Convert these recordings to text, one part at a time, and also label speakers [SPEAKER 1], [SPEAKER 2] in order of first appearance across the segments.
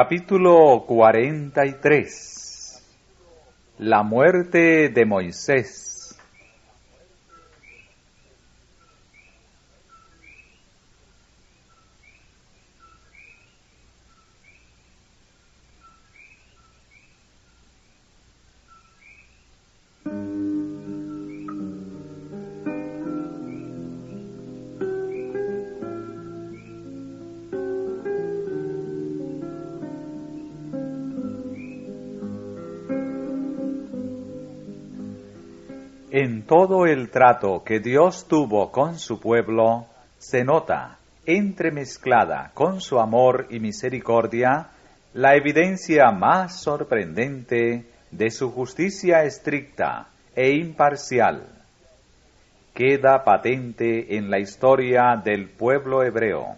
[SPEAKER 1] Capítulo 43. La muerte de Moisés. En todo el trato que Dios tuvo con su pueblo, se nota, entremezclada con su amor y misericordia, la evidencia más sorprendente de su justicia estricta e imparcial. Queda patente en la historia del pueblo hebreo.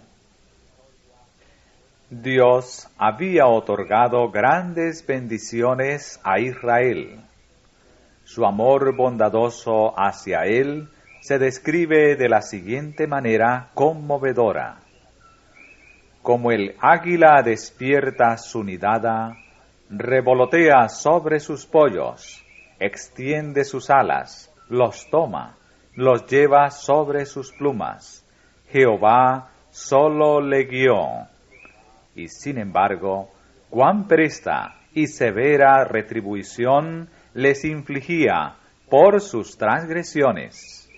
[SPEAKER 1] Dios había otorgado grandes bendiciones a Israel. Su amor bondadoso hacia él se describe de la siguiente manera conmovedora. Como el águila despierta su nidada, revolotea sobre sus pollos, extiende sus alas, los toma, los lleva sobre sus plumas. Jehová solo le guió. Y sin embargo, cuán presta y severa retribución les infligía por sus transgresiones.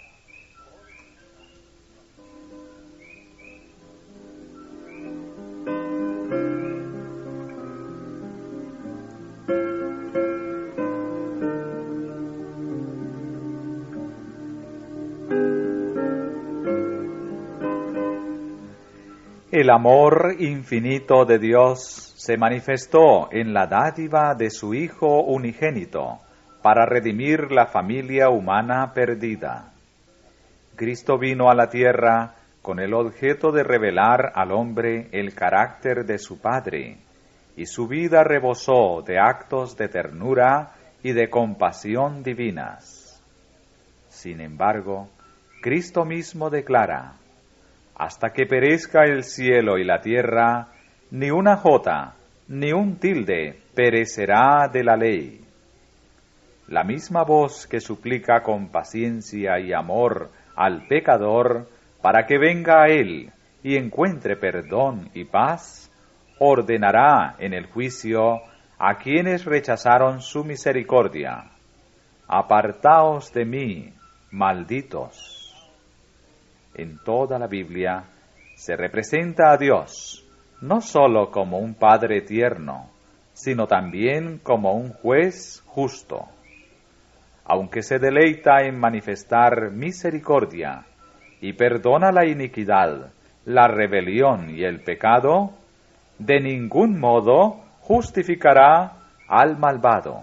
[SPEAKER 1] El amor infinito de Dios se manifestó en la dádiva de su Hijo unigénito para redimir la familia humana perdida. Cristo vino a la tierra con el objeto de revelar al hombre el carácter de su Padre, y su vida rebosó de actos de ternura y de compasión divinas. Sin embargo, Cristo mismo declara: hasta que perezca el cielo y la tierra, ni una jota, ni un tilde perecerá de la ley. La misma voz que suplica con paciencia y amor al pecador para que venga a él y encuentre perdón y paz, ordenará en el juicio a quienes rechazaron su misericordia: apartaos de mí, malditos. En toda la Biblia se representa a Dios no sólo como un Padre tierno, sino también como un juez justo. Aunque se deleita en manifestar misericordia y perdona la iniquidad, la rebelión y el pecado, de ningún modo justificará al malvado.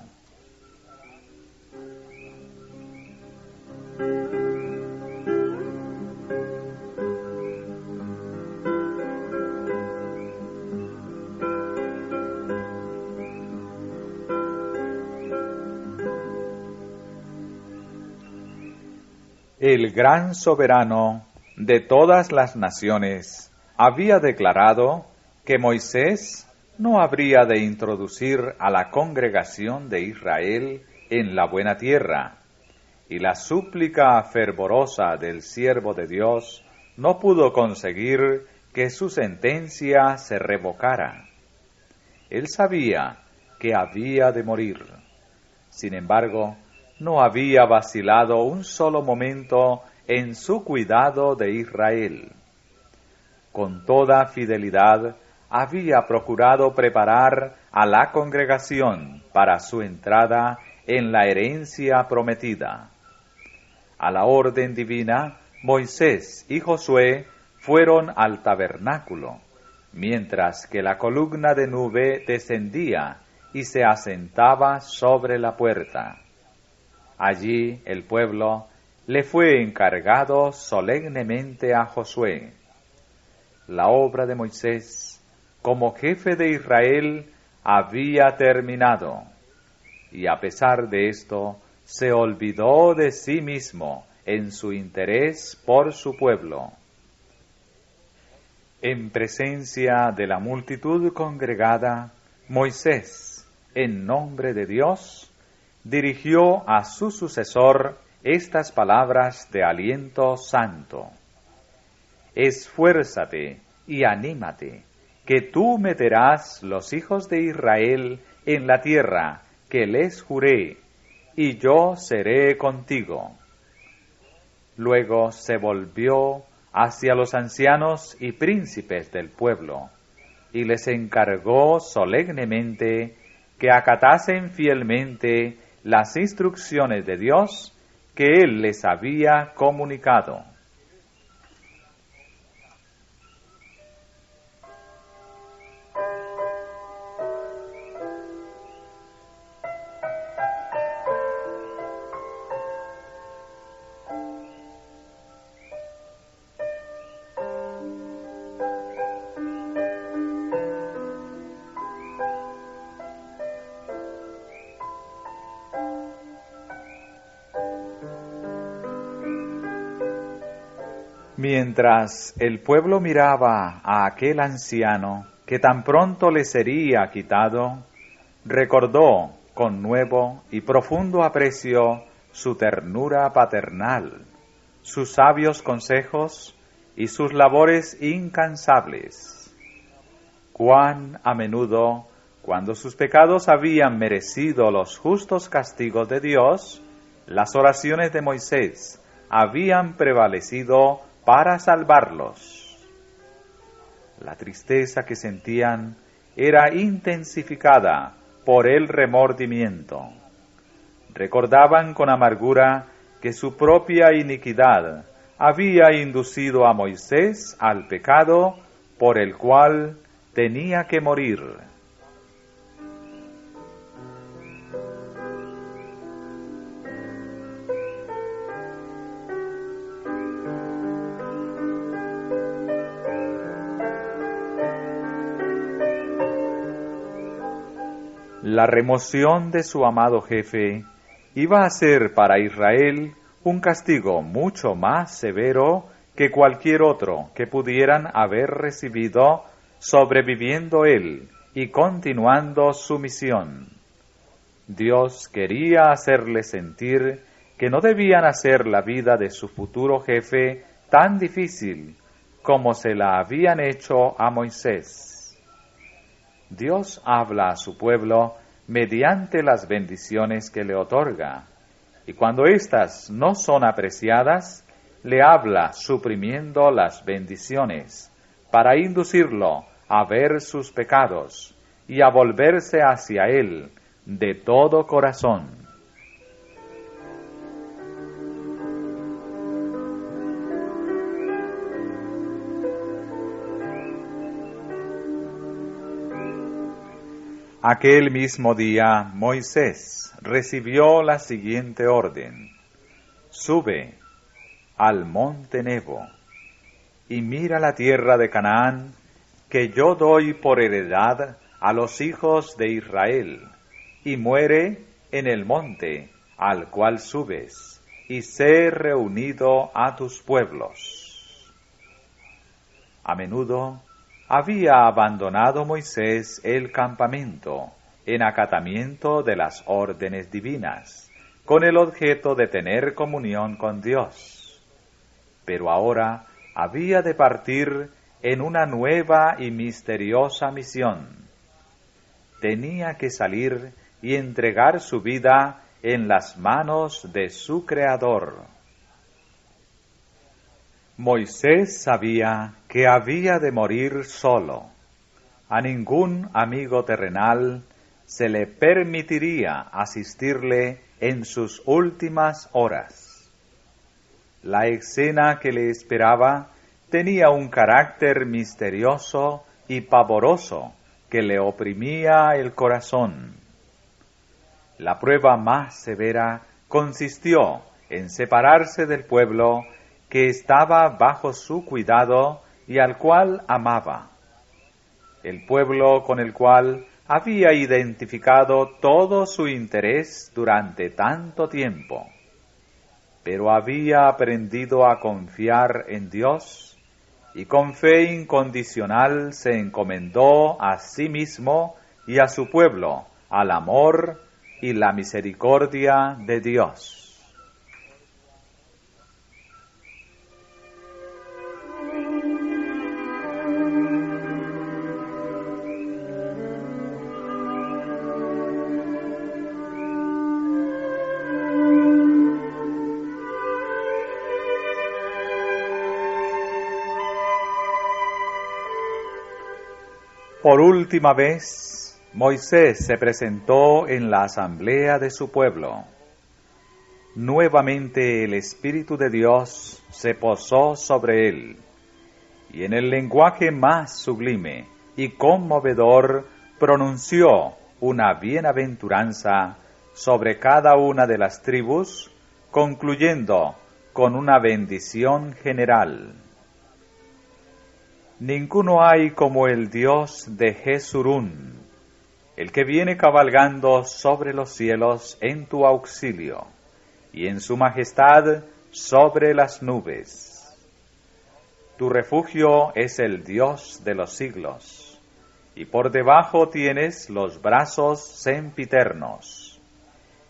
[SPEAKER 1] El gran soberano de todas las naciones había declarado que Moisés no habría de introducir a la congregación de Israel en la buena tierra, y la súplica fervorosa del siervo de Dios no pudo conseguir que su sentencia se revocara. Él sabía que había de morir. Sin embargo, no había vacilado un solo momento en su cuidado de Israel. Con toda fidelidad había procurado preparar a la congregación para su entrada en la herencia prometida. A la orden divina, Moisés y Josué fueron al tabernáculo, mientras que la columna de nube descendía y se asentaba sobre la puerta. Allí el pueblo le fue encargado solemnemente a Josué. La obra de Moisés como jefe de Israel había terminado, y a pesar de esto se olvidó de sí mismo en su interés por su pueblo. En presencia de la multitud congregada, Moisés, en nombre de Dios, dirigió a su sucesor estas palabras de aliento santo. Esfuérzate y anímate, que tú meterás los hijos de Israel en la tierra que les juré, y yo seré contigo. Luego se volvió hacia los ancianos y príncipes del pueblo, y les encargó solemnemente que acatasen fielmente las instrucciones de Dios que Él les había comunicado. Mientras el pueblo miraba a aquel anciano que tan pronto le sería quitado, recordó con nuevo y profundo aprecio su ternura paternal, sus sabios consejos y sus labores incansables. Cuán a menudo, cuando sus pecados habían merecido los justos castigos de Dios, las oraciones de Moisés habían prevalecido para salvarlos. La tristeza que sentían era intensificada por el remordimiento. Recordaban con amargura que su propia iniquidad había inducido a Moisés al pecado por el cual tenía que morir. La remoción de su amado jefe iba a ser para Israel un castigo mucho más severo que cualquier otro que pudieran haber recibido, sobreviviendo él y continuando su misión. Dios quería hacerles sentir que no debían hacer la vida de su futuro jefe tan difícil como se la habían hecho a Moisés. Dios habla a su pueblo mediante las bendiciones que le otorga, y cuando éstas no son apreciadas, le habla suprimiendo las bendiciones, para inducirlo a ver sus pecados y a volverse hacia él de todo corazón. Aquel mismo día Moisés recibió la siguiente orden: sube al monte Nebo y mira la tierra de Canaán que yo doy por heredad a los hijos de Israel, y muere en el monte al cual subes, y sé reunido a tus pueblos. A menudo había abandonado Moisés el campamento en acatamiento de las órdenes divinas, con el objeto de tener comunión con Dios. Pero ahora había de partir en una nueva y misteriosa misión. Tenía que salir y entregar su vida en las manos de su Creador. Moisés sabía que había de morir solo. A ningún amigo terrenal se le permitiría asistirle en sus últimas horas. La escena que le esperaba tenía un carácter misterioso y pavoroso que le oprimía el corazón. La prueba más severa consistió en separarse del pueblo que estaba bajo su cuidado y al cual amaba. El pueblo con el cual había identificado todo su interés durante tanto tiempo, pero había aprendido a confiar en Dios y con fe incondicional se encomendó a sí mismo y a su pueblo, al amor y la misericordia de Dios. Por última vez, Moisés se presentó en la asamblea de su pueblo. Nuevamente el Espíritu de Dios se posó sobre él, y en el lenguaje más sublime y conmovedor pronunció una bienaventuranza sobre cada una de las tribus, concluyendo con una bendición general. Ninguno hay como el Dios de Jesurún, el que viene cabalgando sobre los cielos en tu auxilio, y en su majestad sobre las nubes. Tu refugio es el Dios de los siglos, y por debajo tienes los brazos sempiternos,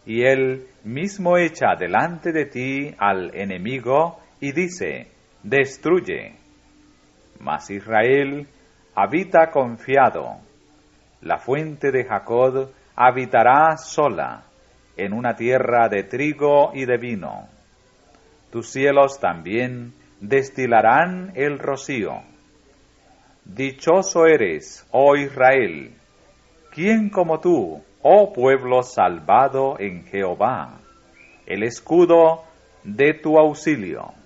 [SPEAKER 1] y Él mismo echa delante de ti al enemigo y dice, destruye. Mas Israel habita confiado. La fuente de Jacob habitará sola, en una tierra de trigo y de vino. Tus cielos también destilarán el rocío. Dichoso eres, oh Israel. ¿Quién como tú, oh pueblo salvado en Jehová, el escudo de tu auxilio?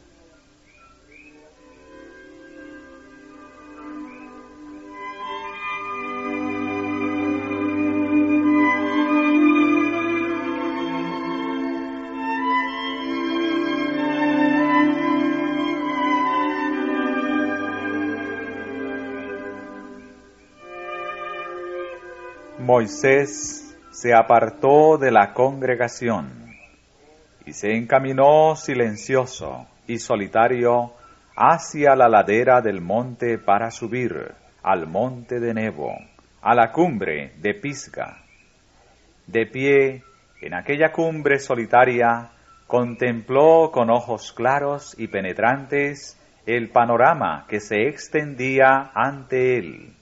[SPEAKER 1] Moisés se apartó de la congregación y se encaminó silencioso y solitario hacia la ladera del monte para subir al monte de Nebo, a la cumbre de Pisga. De pie en aquella cumbre solitaria, contempló con ojos claros y penetrantes el panorama que se extendía ante él.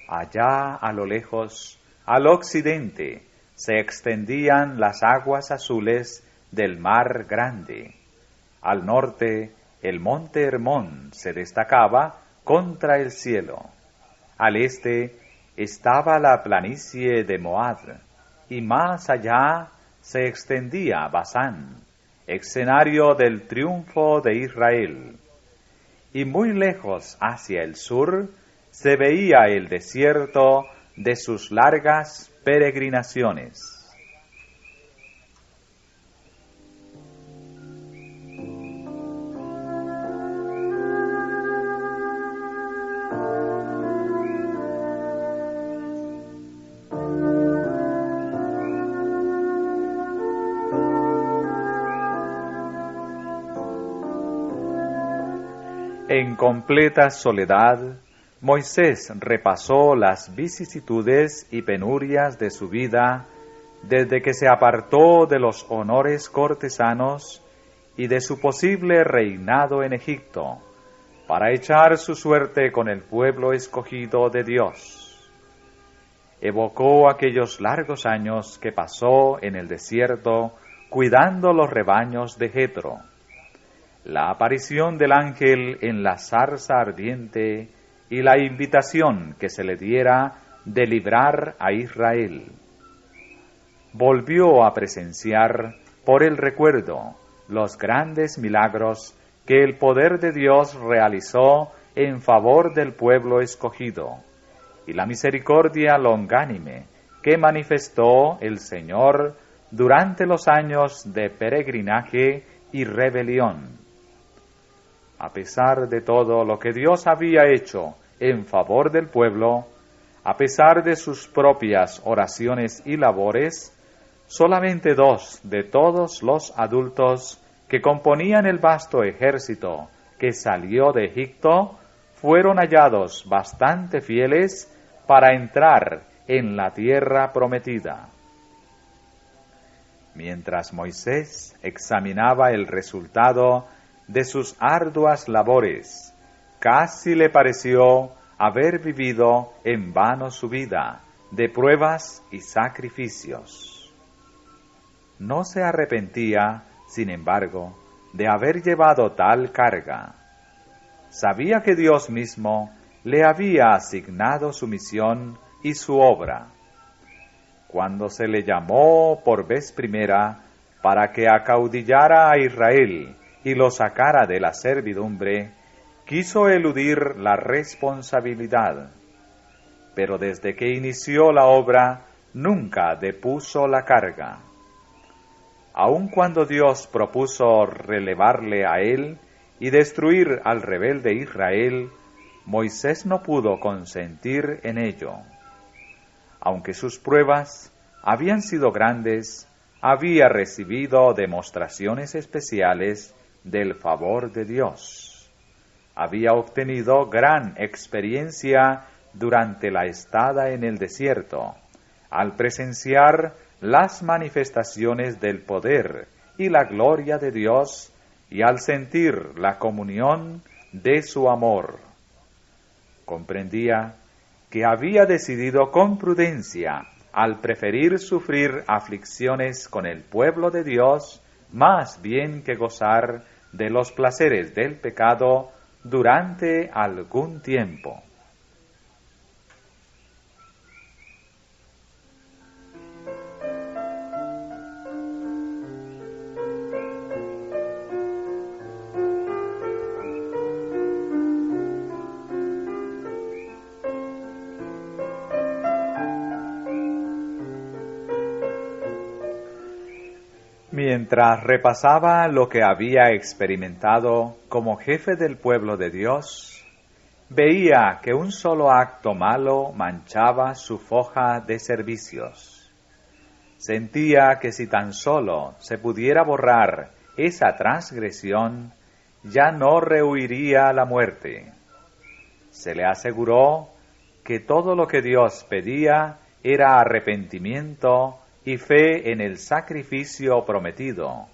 [SPEAKER 1] Allá a lo lejos, al occidente, se extendían las aguas azules del mar grande. Al norte, el monte Hermón se destacaba contra el cielo. Al este estaba la planicie de Moab, y más allá se extendía Basán, escenario del triunfo de Israel. Y muy lejos hacia el sur, se veía el desierto de sus largas peregrinaciones. En completa soledad, Moisés repasó las vicisitudes y penurias de su vida desde que se apartó de los honores cortesanos y de su posible reinado en Egipto, para echar su suerte con el pueblo escogido de Dios. Evocó aquellos largos años que pasó en el desierto cuidando los rebaños de Jetro, la aparición del ángel en la zarza ardiente y la invitación que se le diera de librar a Israel. Volvió a presenciar, por el recuerdo, los grandes milagros que el poder de Dios realizó en favor del pueblo escogido, y la misericordia longánime que manifestó el Señor durante los años de peregrinaje y rebelión. A pesar de todo lo que Dios había hecho en favor del pueblo, a pesar de sus propias oraciones y labores, solamente 2 de todos los adultos que componían el vasto ejército que salió de Egipto fueron hallados bastante fieles para entrar en la tierra prometida. Mientras Moisés examinaba el resultado de sus arduas labores, casi le pareció haber vivido en vano su vida de pruebas y sacrificios. No se arrepentía, sin embargo, de haber llevado tal carga. Sabía que Dios mismo le había asignado su misión y su obra. Cuando se le llamó por vez primera para que acaudillara a Israel y lo sacara de la servidumbre, quiso eludir la responsabilidad. Pero desde que inició la obra, nunca depuso la carga. Aun cuando Dios propuso relevarle a él y destruir al rebelde Israel, Moisés no pudo consentir en ello. Aunque sus pruebas habían sido grandes, había recibido demostraciones especiales del favor de Dios. Había obtenido gran experiencia durante la estada en el desierto, al presenciar las manifestaciones del poder y la gloria de Dios y al sentir la comunión de su amor. Comprendía que había decidido con prudencia, al preferir sufrir aflicciones con el pueblo de Dios, más bien que gozar de los placeres del pecado durante algún tiempo. Mientras repasaba lo que había experimentado como jefe del pueblo de Dios, veía que un solo acto malo manchaba su foja de servicios. Sentía que si tan solo se pudiera borrar esa transgresión, ya no rehuiría la muerte. Se le aseguró que todo lo que Dios pedía era arrepentimiento y fe en el sacrificio prometido.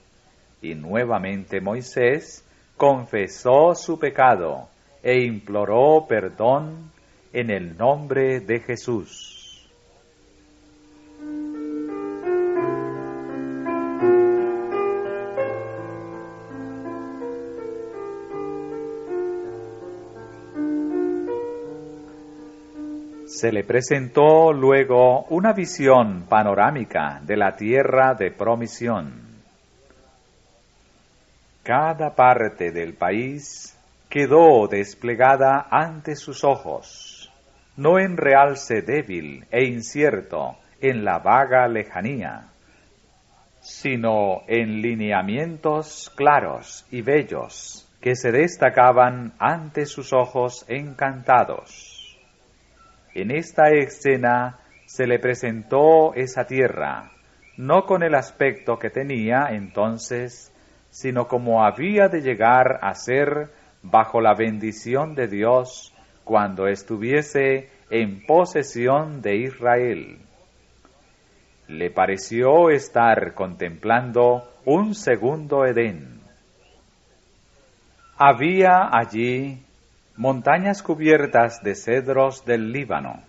[SPEAKER 1] Y nuevamente Moisés confesó su pecado e imploró perdón en el nombre de Jesús. Se le presentó luego una visión panorámica de la tierra de promisión. Cada parte del país quedó desplegada ante sus ojos, no en realce débil e incierto en la vaga lejanía, sino en lineamientos claros y bellos que se destacaban ante sus ojos encantados. En esta escena se le presentó esa tierra, no con el aspecto que tenía entonces, sino como había de llegar a ser bajo la bendición de Dios cuando estuviese en posesión de Israel. Le pareció estar contemplando un segundo Edén. Había allí montañas cubiertas de cedros del Líbano,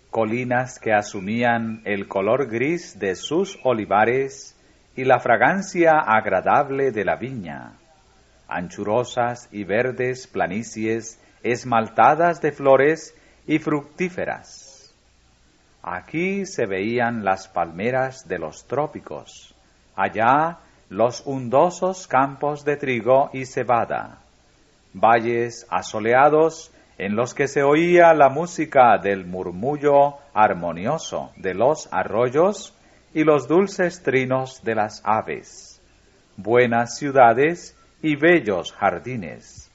[SPEAKER 1] colinas que asumían el color gris de sus olivares y la fragancia agradable de la viña, anchurosas y verdes planicies esmaltadas de flores y fructíferas. Aquí se veían las palmeras de los trópicos, allá los undosos campos de trigo y cebada, valles asoleados en los que se oía la música del murmullo armonioso de los arroyos y los dulces trinos de las aves, buenas ciudades y bellos jardines,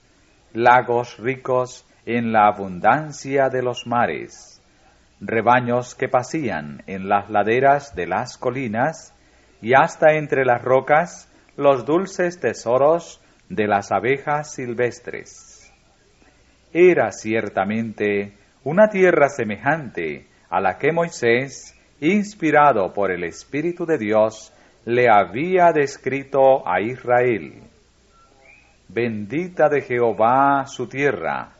[SPEAKER 1] lagos ricos en la abundancia de los mares, rebaños que pasían en las laderas de las colinas y hasta entre las rocas los dulces tesoros de las abejas silvestres. era ciertamente una tierra semejante a la que Moisés, inspirado por el Espíritu de Dios, le había descrito a Israel. Bendita de Jehová su tierra,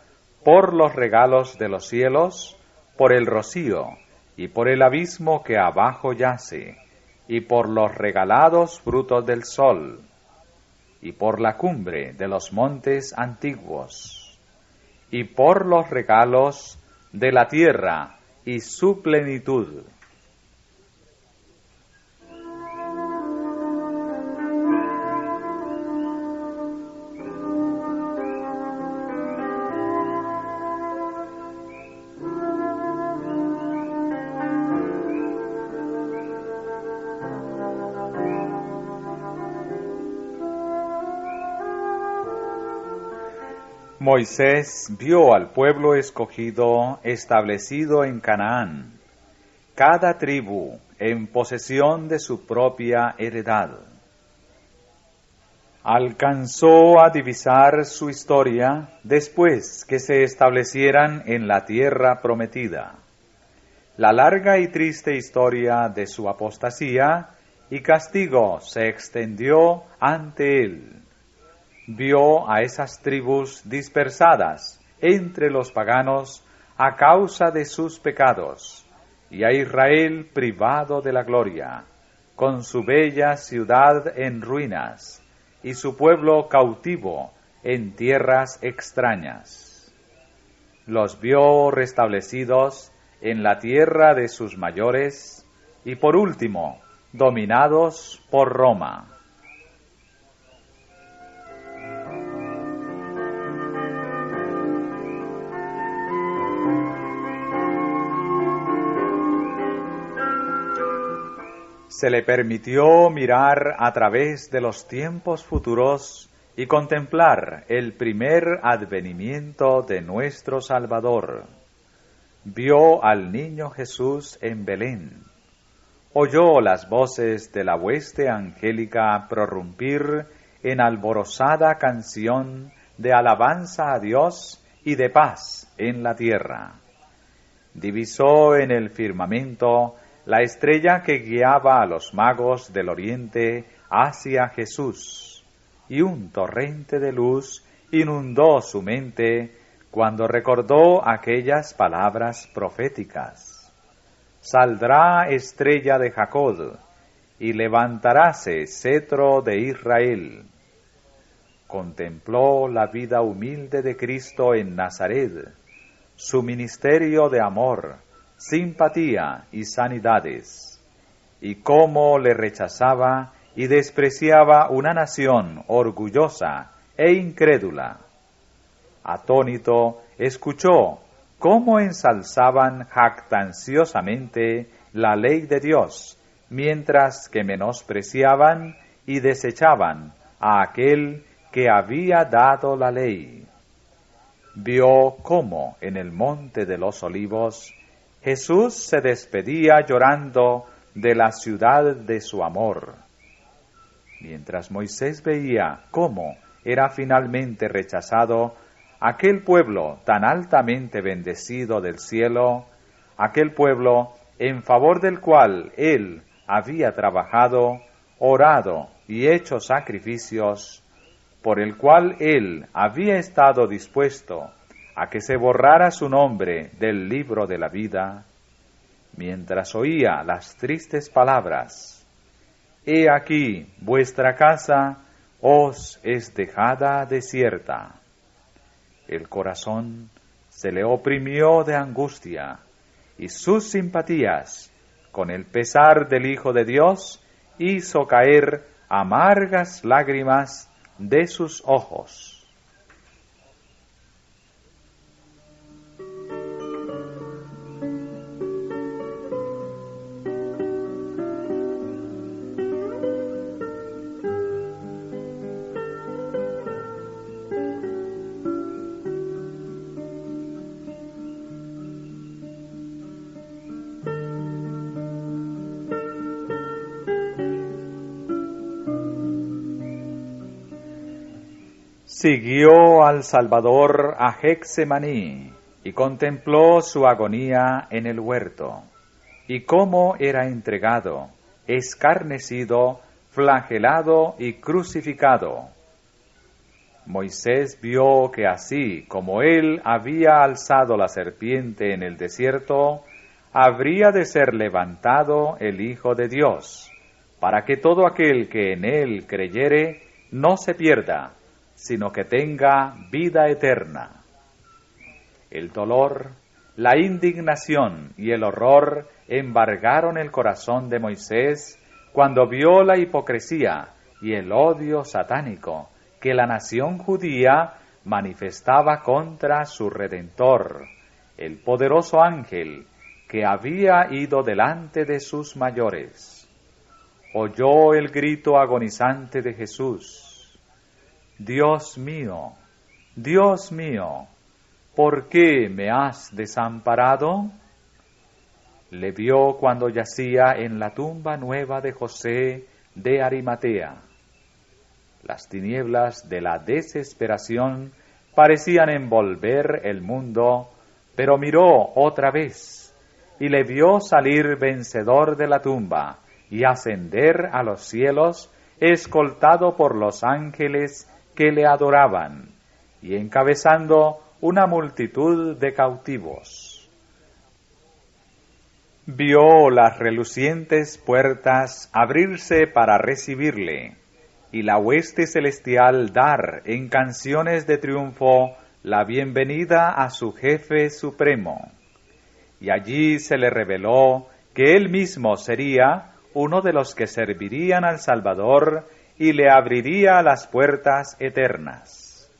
[SPEAKER 1] por los regalos de los cielos, por el rocío, y por el abismo que abajo yace, y por los regalados frutos del sol, y por la cumbre de los montes antiguos, y por los regalos de la tierra y su plenitud. Moisés vio al pueblo escogido establecido en Canaán, cada tribu en posesión de su propia heredad. Alcanzó a divisar su historia después que se establecieran en la tierra prometida. La larga y triste historia de su apostasía y castigo se extendió ante él. Vio a esas tribus dispersadas entre los paganos a causa de sus pecados, y a Israel privado de la gloria, con su bella ciudad en ruinas, y su pueblo cautivo en tierras extrañas. Los vio restablecidos en la tierra de sus mayores, y por último, dominados por Roma. Se le permitió mirar a través de los tiempos futuros y contemplar el primer advenimiento de nuestro Salvador. Vio al niño Jesús en Belén. Oyó las voces de la hueste angélica prorrumpir en alborozada canción de alabanza a Dios y de paz en la tierra. Divisó en el firmamento la estrella que guiaba a los magos del oriente hacia Jesús, y un torrente de luz inundó su mente cuando recordó aquellas palabras proféticas. Saldrá estrella de Jacob, y levantaráse cetro de Israel. Contempló la vida humilde de Cristo en Nazaret, su ministerio de amor, simpatía y sanidades, y cómo le rechazaba y despreciaba una nación orgullosa e incrédula. Atónito, escuchó cómo ensalzaban jactanciosamente la ley de Dios, mientras que menospreciaban y desechaban a aquel que había dado la ley. Vio cómo en el monte de los olivos Jesús se despedía llorando de la ciudad de su amor. Mientras Moisés veía cómo era finalmente rechazado aquel pueblo tan altamente bendecido del cielo, aquel pueblo en favor del cual él había trabajado, orado y hecho sacrificios, por el cual él había estado dispuesto a que se borrara su nombre del libro de la vida, mientras oía las tristes palabras: «He aquí vuestra casa os es dejada desierta». El corazón se le oprimió de angustia, y sus simpatías, con el pesar del Hijo de Dios, hizo caer amargas lágrimas de sus ojos. Siguió al Salvador a Getsemaní y contempló su agonía en el huerto, y cómo era entregado, escarnecido, flagelado y crucificado. Moisés vio que así como él había alzado la serpiente en el desierto, habría de ser levantado el Hijo de Dios, para que todo aquel que en él creyere no se pierda, sino que tenga vida eterna. El dolor, la indignación y el horror embargaron el corazón de Moisés cuando vio la hipocresía y el odio satánico que la nación judía manifestaba contra su Redentor, el poderoso ángel que había ido delante de sus mayores. Oyó el grito agonizante de Jesús: Dios mío, ¿por qué me has desamparado? Le vio cuando yacía en la tumba nueva de José de Arimatea. Las tinieblas de la desesperación parecían envolver el mundo, pero miró otra vez y le vio salir vencedor de la tumba y ascender a los cielos, escoltado por los ángeles que le adoraban, y encabezando una multitud de cautivos. Vio las relucientes puertas abrirse para recibirle, y la hueste celestial dar en canciones de triunfo la bienvenida a su jefe supremo. Y allí se le reveló que él mismo sería uno de los que servirían al Salvador y le abriría las puertas eternas.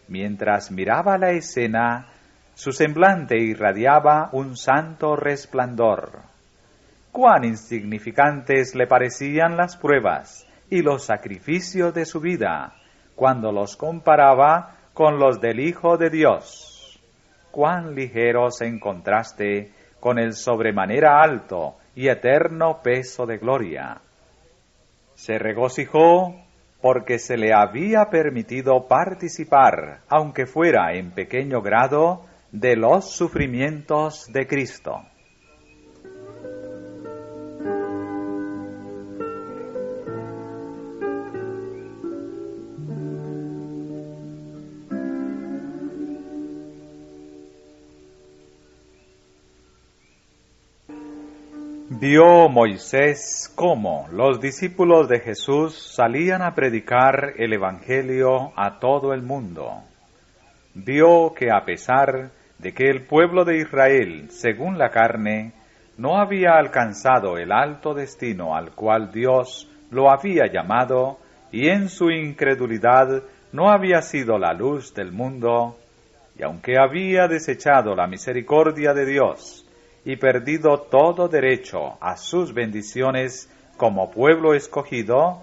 [SPEAKER 1] Mientras miraba la escena, su semblante irradiaba un santo resplandor. Cuán insignificantes le parecían las pruebas y los sacrificios de su vida, cuando los comparaba con los del Hijo de Dios. Cuán ligeros en contraste con el sobremanera alto y eterno peso de gloria. Se regocijó porque se le había permitido participar, aunque fuera en pequeño grado, de los sufrimientos de Cristo. Vio Moisés cómo los discípulos de Jesús salían a predicar el Evangelio a todo el mundo. Vio que a pesar de que el pueblo de Israel, según la carne, no había alcanzado el alto destino al cual Dios lo había llamado, y en su incredulidad no había sido la luz del mundo, y aunque había desechado la misericordia de Dios, y perdido todo derecho a sus bendiciones como pueblo escogido,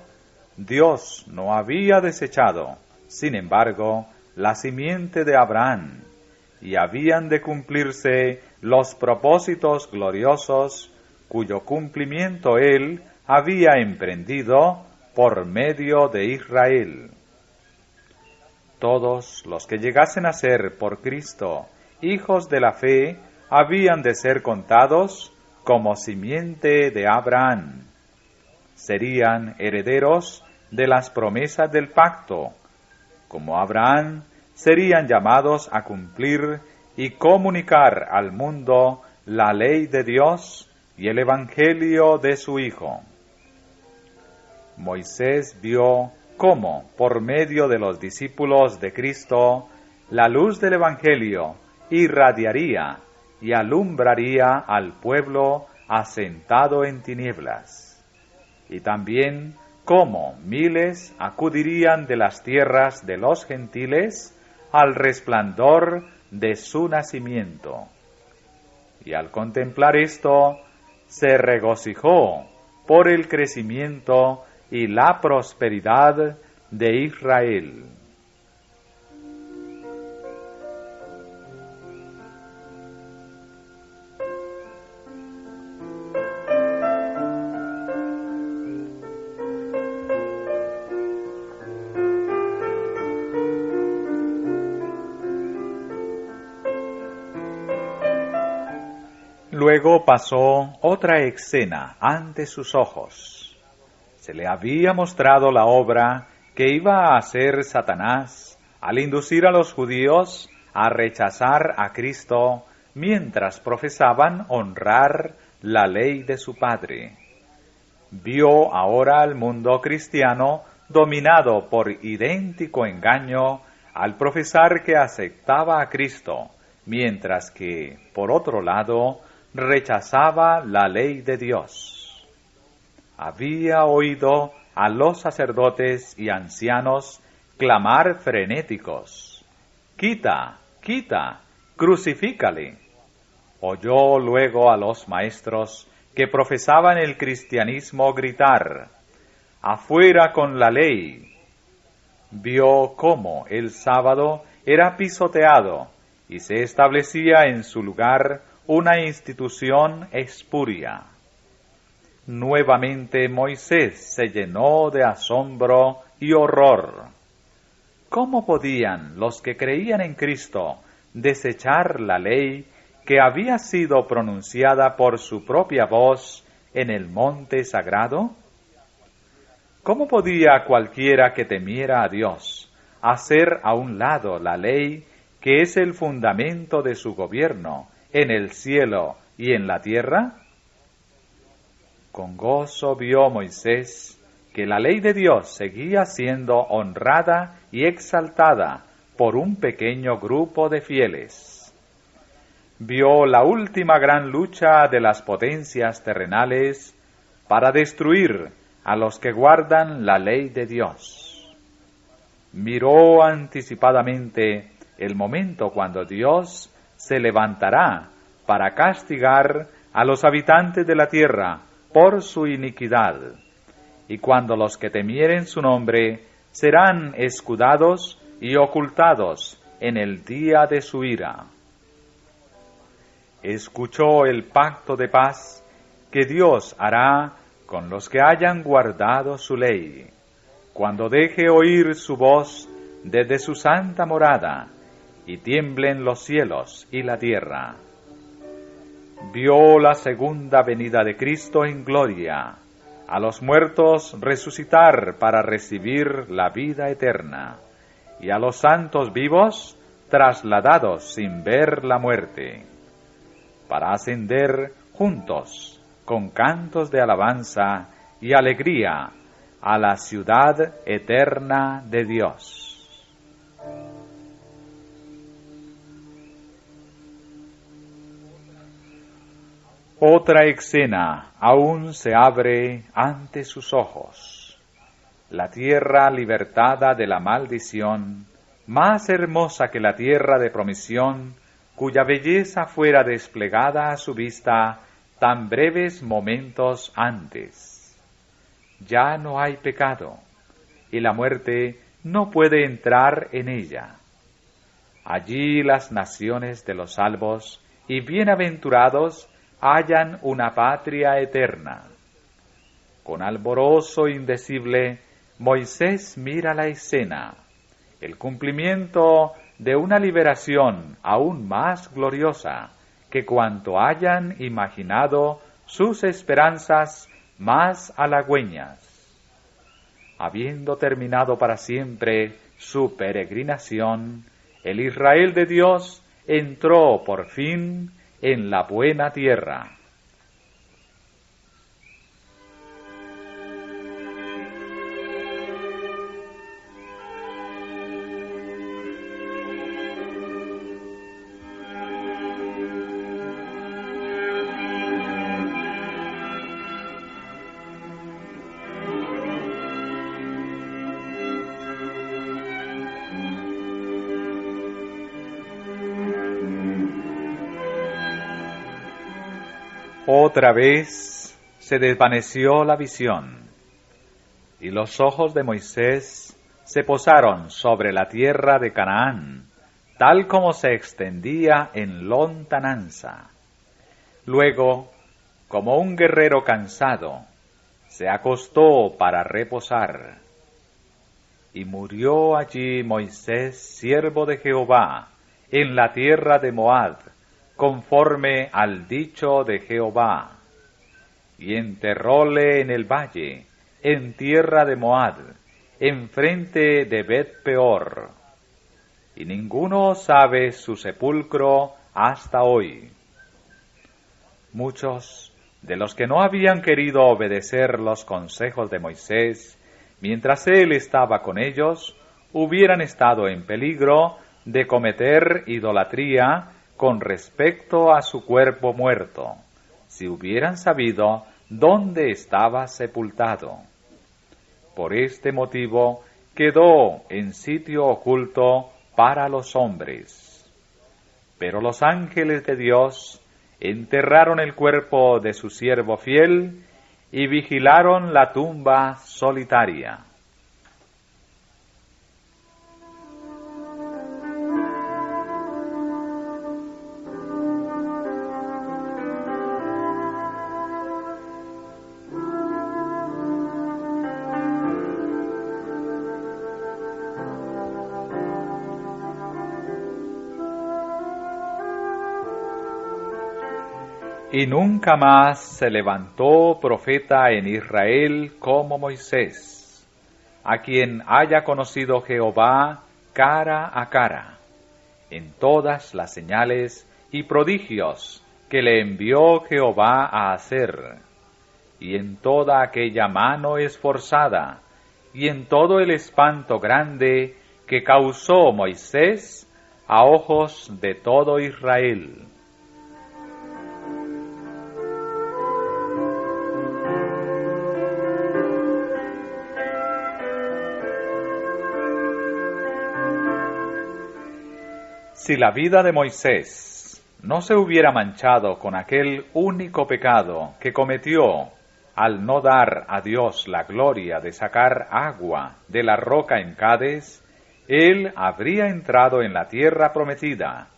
[SPEAKER 1] Dios no había desechado, sin embargo, la simiente de Abraham, y habían de cumplirse los propósitos gloriosos cuyo cumplimiento él había emprendido por medio de Israel. Todos los que llegasen a ser por Cristo hijos de la fe habían de ser contados como simiente de Abraham. Serían herederos de las promesas del pacto. Como Abraham, serían llamados a cumplir y comunicar al mundo la ley de Dios y el evangelio de su Hijo. Moisés vio cómo, por medio de los discípulos de Cristo, la luz del evangelio irradiaría y alumbraría al pueblo asentado en tinieblas, y también cómo miles acudirían de las tierras de los gentiles al resplandor de su nacimiento. Y al contemplar esto, se regocijó por el crecimiento y la prosperidad de Israel. Luego pasó otra escena ante sus ojos. Se le había mostrado la obra que iba a hacer Satanás al inducir a los judíos a rechazar a Cristo mientras profesaban honrar la ley de su Padre. Vio ahora al mundo cristiano dominado por idéntico engaño al profesar que aceptaba a Cristo, mientras que, por otro lado, rechazaba la ley de Dios. Había oído a los sacerdotes y ancianos clamar frenéticos: «¡Quita, quita, crucifícale!». Oyó luego a los maestros que profesaban el cristianismo gritar: «¡Afuera con la ley!». Vio cómo el sábado era pisoteado y se establecía en su lugar una institución espuria. Nuevamente Moisés se llenó de asombro y horror. ¿Cómo podían los que creían en Cristo desechar la ley que había sido pronunciada por su propia voz en el monte sagrado? ¿Cómo podía cualquiera que temiera a Dios hacer a un lado la ley que es el fundamento de su gobierno en el cielo y en la tierra? Con gozo vio Moisés que la ley de Dios seguía siendo honrada y exaltada por un pequeño grupo de fieles. Vio la última gran lucha de las potencias terrenales para destruir a los que guardan la ley de Dios. Miró anticipadamente el momento cuando Dios se levantará para castigar a los habitantes de la tierra por su iniquidad, y cuando los que temieren su nombre serán escudados y ocultados en el día de su ira. Escuchó el pacto de paz que Dios hará con los que hayan guardado su ley, cuando deje oír su voz desde su santa morada, y tiemblen los cielos y la tierra. Vio la segunda venida de Cristo en gloria, a los muertos resucitar para recibir la vida eterna, y a los santos vivos trasladados sin ver la muerte, para ascender juntos con cantos de alabanza y alegría a la ciudad eterna de Dios. Otra escena aún se abre ante sus ojos. La tierra libertada de la maldición, más hermosa que la tierra de promisión, cuya belleza fuera desplegada a su vista tan breves momentos antes. Ya no hay pecado, y la muerte no puede entrar en ella. Allí las naciones de los salvos y bienaventurados hallan una patria eterna. Con alborozo indecible, Moisés mira la escena, el cumplimiento de una liberación aún más gloriosa que cuanto hayan imaginado sus esperanzas más halagüeñas. Habiendo terminado para siempre su peregrinación, el Israel de Dios entró por fin en la buena tierra. Otra vez se desvaneció la visión, y los ojos de Moisés se posaron sobre la tierra de Canaán, tal como se extendía en lontananza. Luego, como un guerrero cansado, se acostó para reposar. Y murió allí Moisés, siervo de Jehová, en la tierra de Moab, conforme al dicho de Jehová. Y enterróle en el valle, en tierra de Moab, enfrente de Bet-peor. Y ninguno sabe su sepulcro hasta hoy. Muchos de los que no habían querido obedecer los consejos de Moisés, mientras él estaba con ellos, hubieran estado en peligro de cometer idolatría con respecto a su cuerpo muerto, si hubieran sabido dónde estaba sepultado. Por este motivo quedó en sitio oculto para los hombres. Pero los ángeles de Dios enterraron el cuerpo de su siervo fiel y vigilaron la tumba solitaria. Y nunca más se levantó profeta en Israel como Moisés, a quien haya conocido Jehová cara a cara, en todas las señales y prodigios que le envió Jehová a hacer, y en toda aquella mano esforzada, y en todo el espanto grande que causó Moisés a ojos de todo Israel. Si la vida de Moisés no se hubiera manchado con aquel único pecado que cometió al no dar a Dios la gloria de sacar agua de la roca en Cades, él habría entrado en la tierra prometida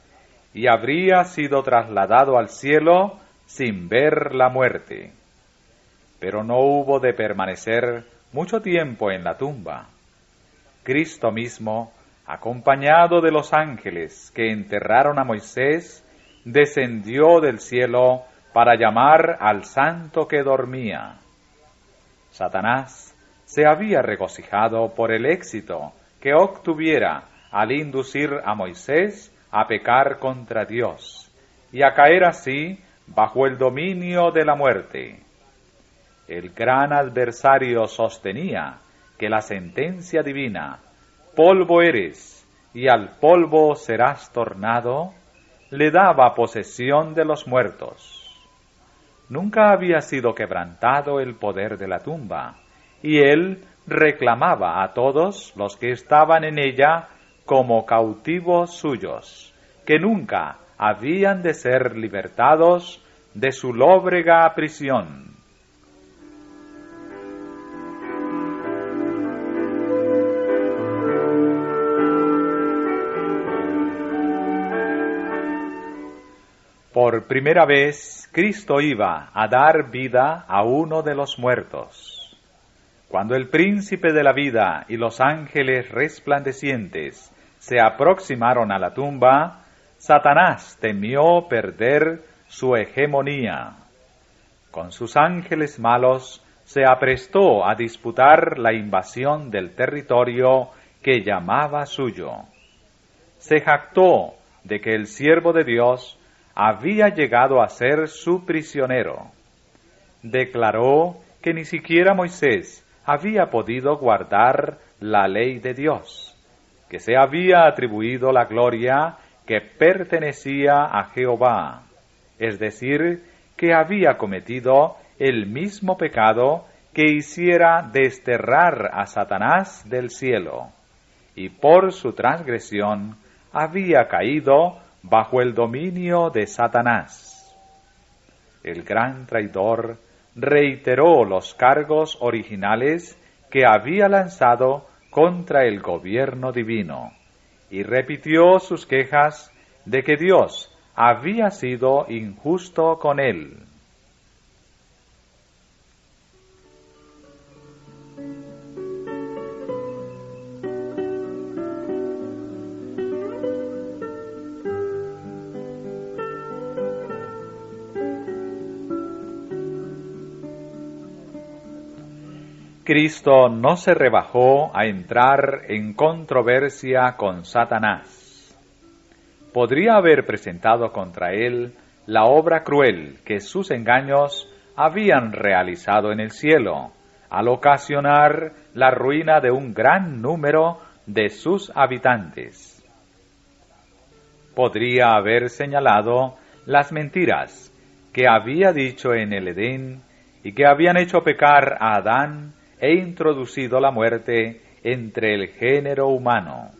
[SPEAKER 1] y habría sido trasladado al cielo sin ver la muerte. Pero no hubo de permanecer mucho tiempo en la tumba. Cristo mismo, acompañado de los ángeles que enterraron a Moisés, descendió del cielo para llamar al santo que dormía. Satanás se había regocijado por el éxito que obtuviera al inducir a Moisés a pecar contra Dios y a caer así bajo el dominio de la muerte. El gran adversario sostenía que la sentencia divina, polvo eres, y al polvo serás tornado, le daba posesión de los muertos. Nunca había sido quebrantado el poder de la tumba, y él reclamaba a todos los que estaban en ella como cautivos suyos, que nunca habían de ser libertados de su lóbrega prisión. Por primera vez, Cristo iba a dar vida a uno de los muertos. Cuando el príncipe de la vida y los ángeles resplandecientes se aproximaron a la tumba, Satanás temió perder su hegemonía. Con sus ángeles malos se aprestó a disputar la invasión del territorio que llamaba suyo. Se jactó de que el siervo de Dios había llegado a ser su prisionero. Declaró que ni siquiera Moisés había podido guardar la ley de Dios, que se había atribuido la gloria que pertenecía a Jehová, es decir, que había cometido el mismo pecado que hiciera desterrar a Satanás del cielo, y por su transgresión había caído bajo el dominio de Satanás. El gran traidor reiteró los cargos originales que había lanzado contra el gobierno divino y repitió sus quejas de que Dios había sido injusto con él. Cristo no se rebajó a entrar en controversia con Satanás. Podría haber presentado contra él la obra cruel que sus engaños habían realizado en el cielo, al ocasionar la ruina de un gran número de sus habitantes. Podría haber señalado las mentiras que había dicho en el Edén y que habían hecho pecar a Adán e introducido la muerte entre el género humano.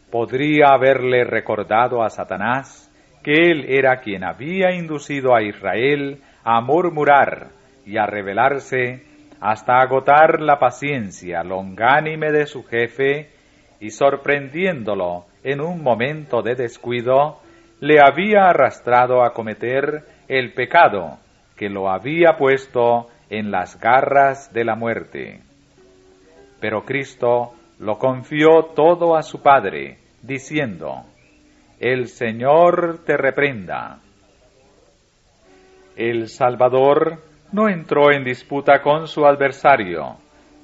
[SPEAKER 1] Podría haberle recordado a Satanás que él era quien había inducido a Israel a murmurar y a rebelarse hasta agotar la paciencia longánime de su jefe y sorprendiéndolo en un momento de descuido, le había arrastrado a cometer el pecado que lo había puesto en las garras de la muerte. Pero Cristo lo confió todo a su Padre, diciendo: «El Señor te reprenda». El Salvador no entró en disputa con su adversario,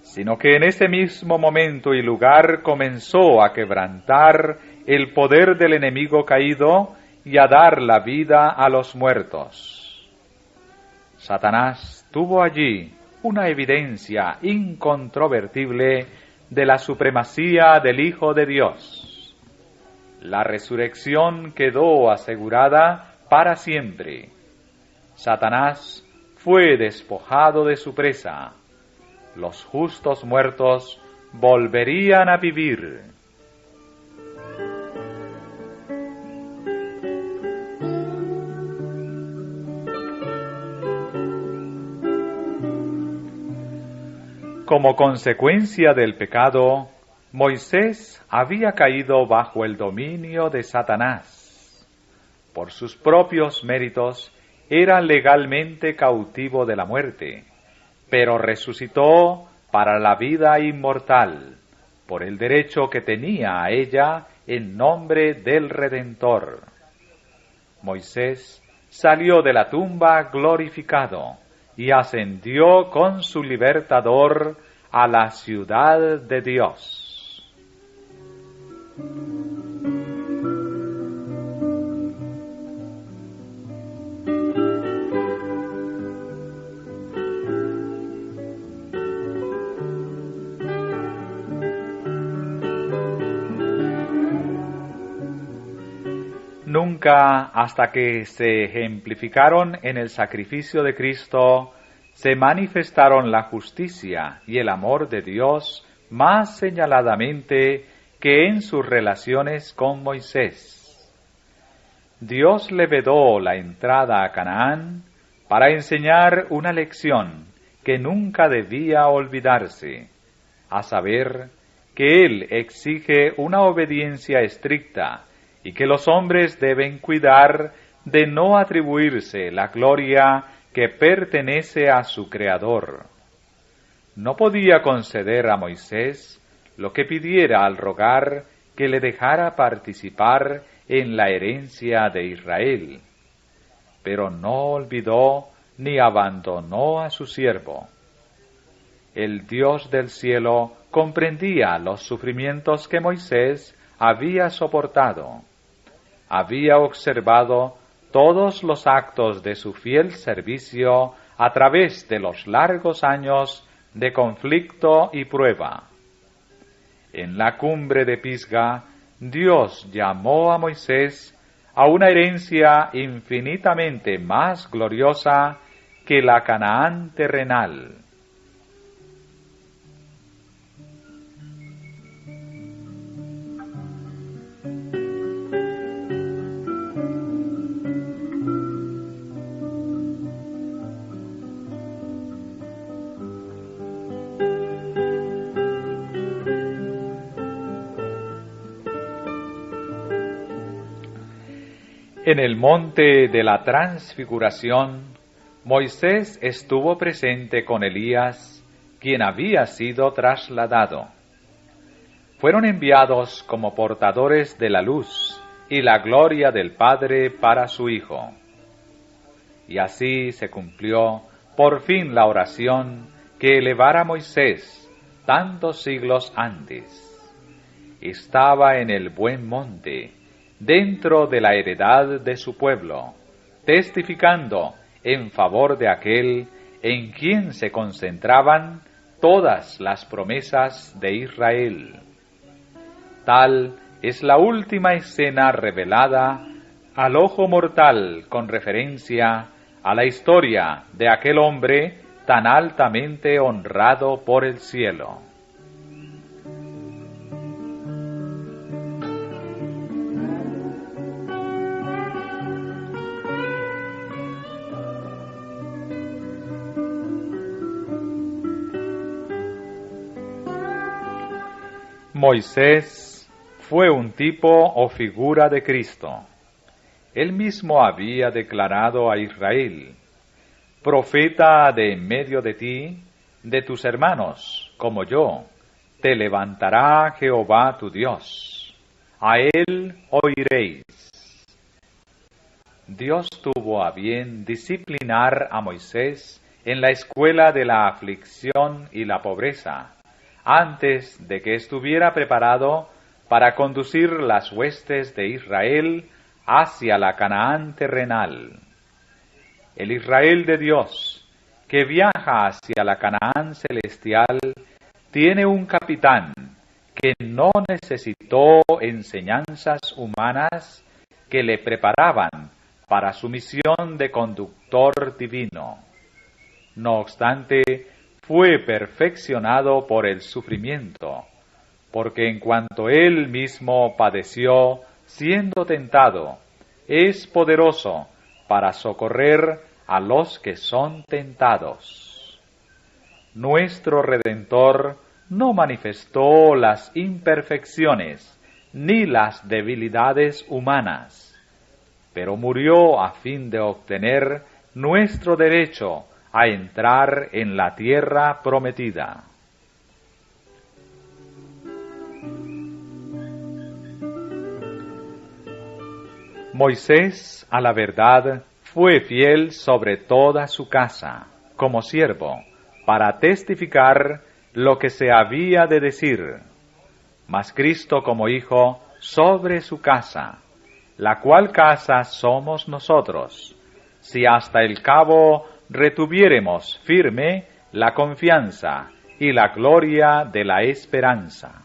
[SPEAKER 1] sino que en ese mismo momento y lugar comenzó a quebrantar el poder del enemigo caído y a dar la vida a los muertos. Satanás tuvo allí una evidencia incontrovertible de la supremacía del Hijo de Dios. La resurrección quedó asegurada para siempre. Satanás fue despojado de su presa. Los justos muertos volverían a vivir. Como consecuencia del pecado, Moisés había caído bajo el dominio de Satanás. Por sus propios méritos, era legalmente cautivo de la muerte, pero resucitó para la vida inmortal, por el derecho que tenía a ella en nombre del Redentor. Moisés salió de la tumba glorificado y ascendió con su libertador a la ciudad de Dios. Nunca, hasta que se ejemplificaron en el sacrificio de Cristo, se manifestaron la justicia y el amor de Dios más señaladamente que en sus relaciones con Moisés. Dios le vedó la entrada a Canaán para enseñar una lección que nunca debía olvidarse, a saber, que Él exige una obediencia estricta y que los hombres deben cuidar de no atribuirse la gloria que pertenece a su Creador. No podía conceder a Moisés lo que pidiera al rogar que le dejara participar en la herencia de Israel, pero no olvidó ni abandonó a su siervo. El Dios del cielo comprendía los sufrimientos que Moisés había soportado. Había observado todos los actos de su fiel servicio a través de los largos años de conflicto y prueba. En la cumbre de Pisga, Dios llamó a Moisés a una herencia infinitamente más gloriosa que la Canaán terrenal. En el monte de la transfiguración, Moisés estuvo presente con Elías, quien había sido trasladado. Fueron enviados como portadores de la luz y la gloria del Padre para su Hijo. Y así se cumplió por fin la oración que elevara Moisés tantos siglos antes. Estaba en el buen monte, dentro de la heredad de su pueblo, testificando en favor de aquel en quien se concentraban todas las promesas de Israel. Tal es la última escena revelada al ojo mortal con referencia a la historia de aquel hombre tan altamente honrado por el cielo. Moisés fue un tipo o figura de Cristo. Él mismo había declarado a Israel: profeta de en medio de ti, de tus hermanos, como yo, te levantará Jehová tu Dios. A él oiréis. Dios tuvo a bien disciplinar a Moisés en la escuela de la aflicción y la pobreza, antes de que estuviera preparado para conducir las huestes de Israel hacia la Canaán terrenal. El Israel de Dios, que viaja hacia la Canaán celestial, tiene un capitán que no necesitó enseñanzas humanas que le preparaban para su misión de conductor divino. No obstante, fue perfeccionado por el sufrimiento, porque en cuanto él mismo padeció siendo tentado, es poderoso para socorrer a los que son tentados. Nuestro Redentor no manifestó las imperfecciones ni las debilidades humanas, pero murió a fin de obtener nuestro derecho a entrar en la tierra prometida. Moisés, a la verdad, fue fiel sobre toda su casa, como siervo, para testificar lo que se había de decir, mas Cristo como Hijo sobre su casa, la cual casa somos nosotros, si hasta el cabo retuviéremos firme la confianza y la gloria de la esperanza.